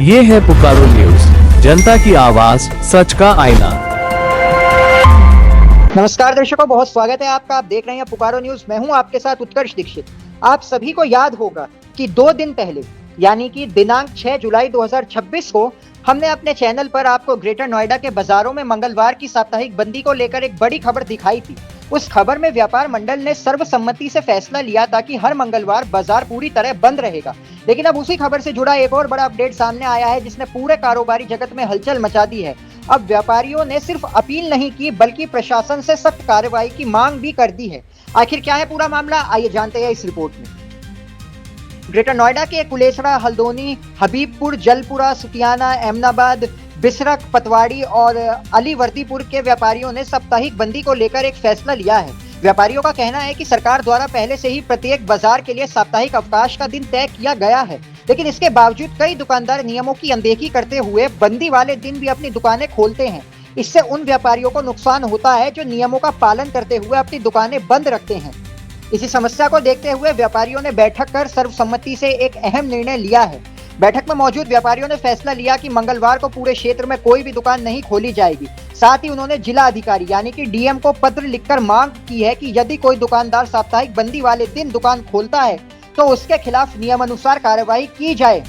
ये है पुकारो न्यूज, जनता की आवाज, सच का आईना। नमस्कार दर्शकों, बहुत स्वागत है आपका। आप देख रहे हैं पुकारो न्यूज। मैं हूं आपके साथ उत्कर्ष दीक्षित। आप सभी को याद होगा कि 2 दिन पहले यानी कि दिनांक 6 जुलाई 2026 को हमने अपने चैनल पर आपको ग्रेटर नोएडा के बाजारों में मंगलवार की साप्ताहिक बंदी को लेकर एक बड़ी खबर दिखाई थी। उस खबर में व्यापार मंडल ने सर्वसम्मति से फैसला लिया था कि हर मंगलवार बाजार पूरी तरह बंद रहेगा। लेकिन अब उसी खबर से जुड़ा एक और बड़ा अपडेट सामने आया है जिसने पूरे कारोबारी जगत में हलचल मचा दी है। अब व्यापारियों ने सिर्फ अपील नहीं की बल्कि प्रशासन से सख्त कार्रवाई की मांग भी कर दी है। आखिर क्या है पूरा मामला, आइए जानते हैं इस रिपोर्ट में। ग्रेटर नोएडा के कुलेसड़ा, हल्द्वानी, हबीबपुर, जलपुरा, सुतियाना, एमनाबाद, बिसरख, पतवाड़ी और अलीवर्दीपुर के व्यापारियों ने साप्ताहिक बंदी को लेकर एक फैसला लिया है। व्यापारियों का कहना है कि सरकार द्वारा पहले से ही प्रत्येक बाजार के लिए साप्ताहिक अवकाश का दिन तय किया गया है, लेकिन इसके बावजूद कई दुकानदार नियमों की अनदेखी करते हुए बंदी वाले दिन भी अपनी दुकानें खोलते हैं। इससे उन व्यापारियों को नुकसान होता है जो नियमों का पालन करते हुए अपनी दुकानें बंद रखते हैं। इसी समस्या को देखते हुए व्यापारियों ने बैठक कर सर्वसम्मति से एक अहम निर्णय लिया है। बैठक में मौजूद व्यापारियों ने फैसला लिया कि मंगलवार को पूरे क्षेत्र में कोई भी दुकान नहीं खोली जाएगी। साथ ही उन्होंने जिला अधिकारी यानी कि डीएम को पत्र लिखकर मांग की है कि यदि कोई दुकानदार साप्ताहिक बंदी वाले दिन दुकान खोलता है तो उसके खिलाफ नियमानुसार कार्रवाई की जाए।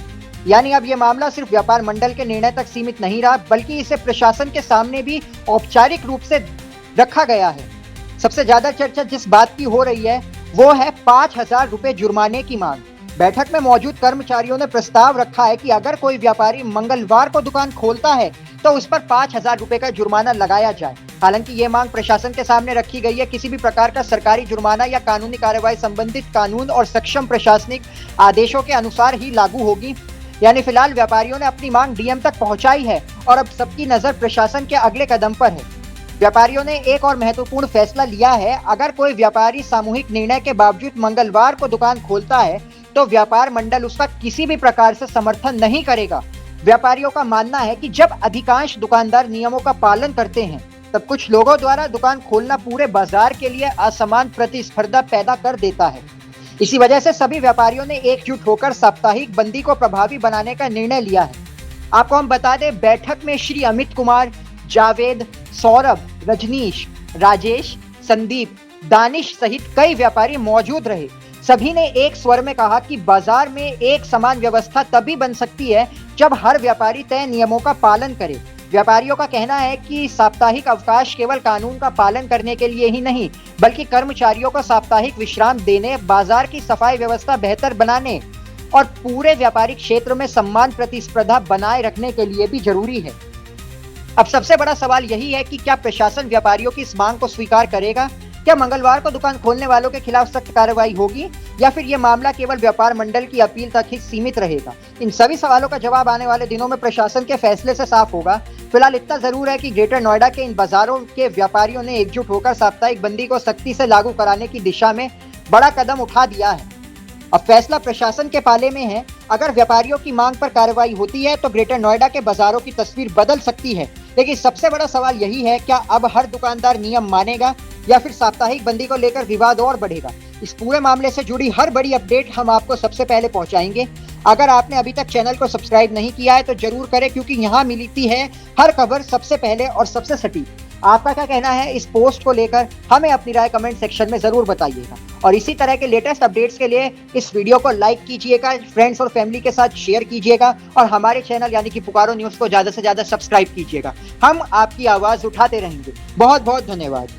यानी अब ये मामला सिर्फ व्यापार मंडल के निर्णय तक सीमित नहीं रहा, बल्कि इसे प्रशासन के सामने भी औपचारिक रूप से रखा गया है। सबसे ज्यादा चर्चा जिस बात की हो रही है वो है 5,000 रुपए जुर्माने की मांग। बैठक में मौजूद कर्मचारियों ने प्रस्ताव रखा है कि अगर कोई व्यापारी मंगलवार को दुकान खोलता है तो उस पर 5,000 रुपए का जुर्माना लगाया जाए। हालांकि ये मांग प्रशासन के सामने रखी गई है। किसी भी प्रकार का सरकारी जुर्माना या कानूनी कार्रवाई संबंधित कानून और सक्षम प्रशासनिक आदेशों के अनुसार ही लागू होगी। यानी फिलहाल व्यापारियों ने अपनी मांग डीएम तक पहुंचाई है और अब सबकी नजर प्रशासन के अगले कदम पर है। व्यापारियों ने एक और महत्वपूर्ण फैसला लिया है। अगर कोई व्यापारी सामूहिक निर्णय के बावजूद मंगलवार को दुकान खोलता है तो व्यापार मंडल उसका किसी भी प्रकार से समर्थन नहीं करेगा। व्यापारियों का मानना है कि जब अधिकांश दुकानदार नियमों का पालन करते हैं तब कुछ लोगों द्वारा दुकान खोलना पूरे बाजार के लिए असमान प्रतिस्पर्धा पैदा कर देता है। इसी वजह से सभी व्यापारियों ने एकजुट होकर साप्ताहिक बंदी को प्रभावी बनाने का निर्णय लिया है। आपको हम बता दें, बैठक में श्री अमित कुमार, जावेद, सौरभ, रजनीश, राजेश, संदीप, दानिश सहित कई व्यापारी मौजूद रहे। सभी ने एक स्वर में कहा कि बाजार में एक समान व्यवस्था तभी बन सकती है जब हर व्यापारी तय नियमों का पालन करे। व्यापारियों का कहना है कि साप्ताहिक अवकाश केवल कानून का पालन करने के लिए ही नहीं, बल्कि कर्मचारियों को साप्ताहिक विश्राम देने, बाजार की सफाई व्यवस्था बेहतर बनाने और पूरे व्यापारिक क्षेत्र में समान प्रतिस्पर्धा बनाए रखने के लिए भी जरूरी है। अब सबसे बड़ा सवाल यही है कि क्या प्रशासन व्यापारियों की इस मांग को स्वीकार करेगा? क्या मंगलवार को दुकान खोलने वालों के खिलाफ सख्त कार्रवाई होगी या फिर यह मामला केवल व्यापार मंडल की अपील तक ही सीमित रहेगा? इन सभी सवालों का जवाब आने वाले दिनों में प्रशासन के फैसले से साफ होगा। फिलहाल इतना जरूर है कि ग्रेटर नोएडा के इन बाजारों के व्यापारियों ने एकजुट होकर साप्ताहिक बंदी को सख्ती से लागू कराने की दिशा में बड़ा कदम उठा दिया है। अब फैसला प्रशासन के पाले में है। अगर व्यापारियों की मांग पर कार्रवाई होती है तो ग्रेटर नोएडा के बाजारों की तस्वीर बदल सकती है। लेकिन सबसे बड़ा सवाल यही है, क्या अब हर दुकानदार नियम मानेगा या फिर साप्ताहिक बंदी को लेकर विवाद और बढ़ेगा? इस पूरे मामले से जुड़ी हर बड़ी अपडेट हम आपको सबसे पहले पहुंचाएंगे। अगर आपने अभी तक चैनल को सब्सक्राइब नहीं किया है तो जरूर करें, क्योंकि यहाँ मिलती है हर खबर सबसे पहले और सबसे सटीक। आपका क्या कहना है इस पोस्ट को लेकर? हमें अपनी राय कमेंट सेक्शन में जरूर बताइएगा। और इसी तरह के लेटेस्ट अपडेट्स के लिए इस वीडियो को लाइक कीजिएगा, फ्रेंड्स और फैमिली के साथ शेयर कीजिएगा और हमारे चैनल यानी कि पुकारो न्यूज को ज्यादा से ज्यादा सब्सक्राइब कीजिएगा। हम आपकी आवाज उठाते रहेंगे। बहुत बहुत धन्यवाद।